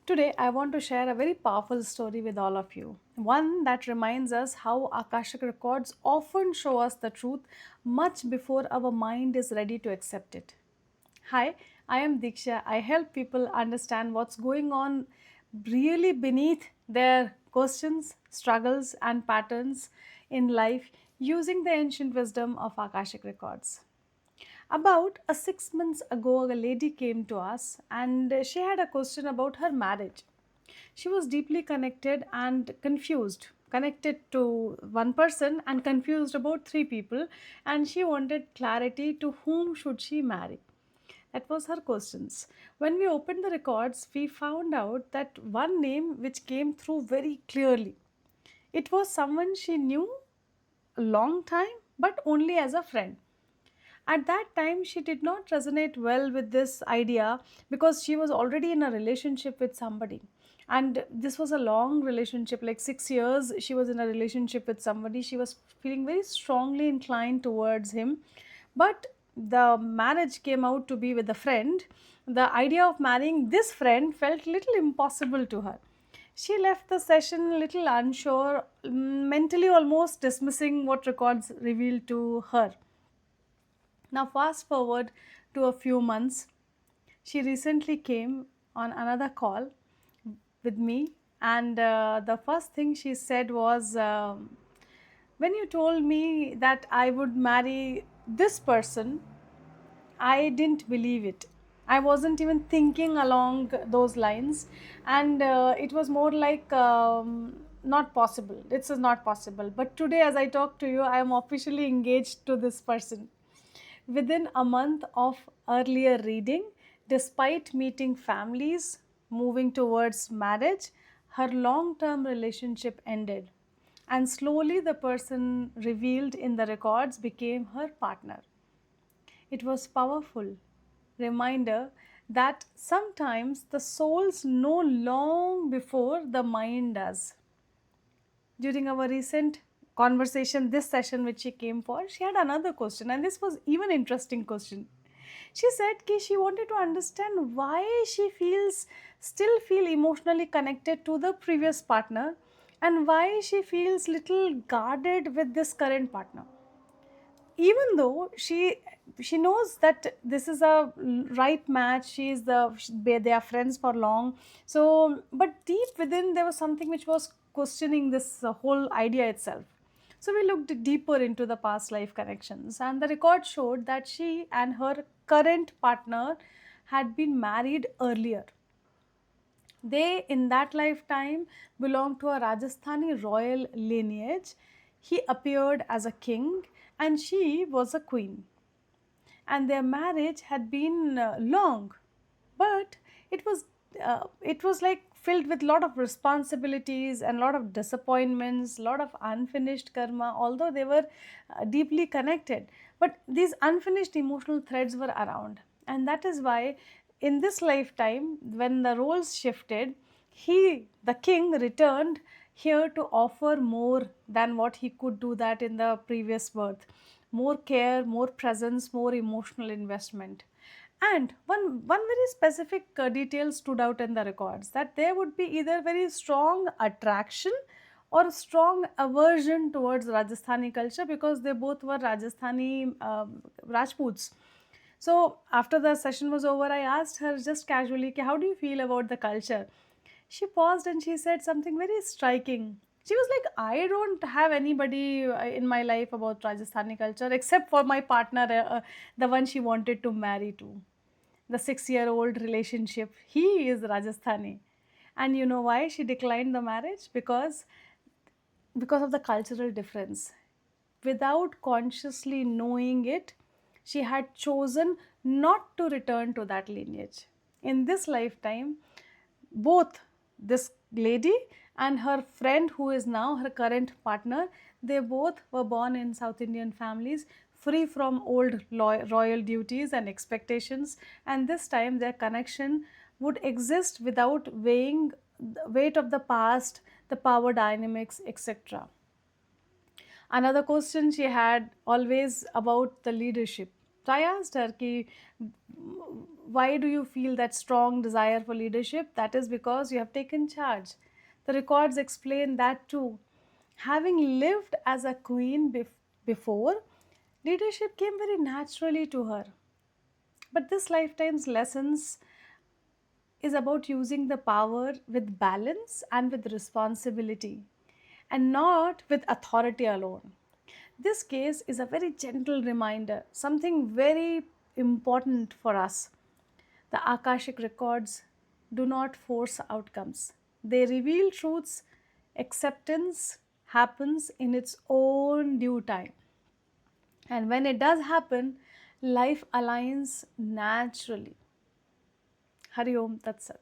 Today, I want to share a very powerful story with all of you. One that reminds us how Akashic Records often show us the truth much before our mind is ready to accept it. Hi, I am Diksha. I help people understand what's going on really beneath their questions, struggles, and patterns in life using the ancient wisdom of Akashic Records. About a 6 months ago, a lady came to us and she had a question about her marriage. She was deeply connected and confused, connected to one person and confused about three people, and she wanted clarity to whom should she marry. That was her questions. When we opened the records, we found out that one name which came through very clearly. It was someone she knew a long time, but only as a friend. At that time, she did not resonate well with this idea because she was already in a relationship with somebody. And this was a long relationship, like 6 years. She was in a relationship with somebody. She was feeling very strongly inclined towards him. But the marriage came out to be with a friend. The idea of marrying this friend felt little impossible to her. She left the session a little unsure, mentally almost dismissing what records revealed to her. Now, fast forward to a few months. She recently came on another call with me, and the first thing she said was, when you told me that I would marry this person, I didn't believe it. I wasn't even thinking along those lines, and it was more like not possible. This is not possible. But today, as I talk to you, I am officially engaged to this person. Within a month of earlier reading, despite meeting families, moving towards marriage, her long term relationship ended. And slowly, the person revealed in the records became her partner. It was powerful reminder that sometimes the souls know long before the mind does. During our recent conversation, this session which she came for, she had another question, and this was even interesting question. She said ki she wanted to understand why she feels still feel emotionally connected to the previous partner, and why she feels little guarded with this current partner, even though she knows that this is a right match. She is they are friends for long. So but deep within there was something which was questioning this whole idea itself. So we looked deeper into the past life connections, and the record showed that she and her current partner had been married earlier. They, in that lifetime, belonged to a Rajasthani royal lineage. He appeared as a king and she was a queen. And their marriage had been long, but it was it was like filled with lot of responsibilities and lot of disappointments, lot of unfinished karma. Although they were deeply connected, but these unfinished emotional threads were around, and that is why in this lifetime, when the roles shifted, the king returned here to offer more than what he could do that in the previous birth. More care, more presence, more emotional investment. And one very specific detail stood out in the records, that there would be either very strong attraction or strong aversion towards Rajasthani culture, because they both were Rajasthani Rajputs. So after the session was over, I asked her just casually, "Ki, how do you feel about the culture?" She paused and she said something very striking. She was like, I don't have anybody in my life about Rajasthani culture except for my partner, the one she wanted to marry to. The 6 year old relationship, he is Rajasthani. And you know why she declined the marriage? Because of the cultural difference. Without consciously knowing it, she had chosen not to return to that lineage. In this lifetime, both this lady and her friend, who is now her current partner, they both were born in South Indian families, free from old royal duties and expectations, and this time their connection would exist without weighing the weight of the past, the power dynamics, etc. Another question she had always about the leadership. So I asked her, ki, why do you feel that strong desire for leadership? That is because you have taken charge. The records explain that too. Having lived as a queen before, leadership came very naturally to her. But this lifetime's lessons is about using the power with balance and with responsibility, and not with authority alone. This case is a very gentle reminder, something very important for us. The Akashic Records do not force outcomes, they reveal truths. Acceptance happens in its own due time. And when it does happen, life aligns naturally. Hari Om Tat Sat.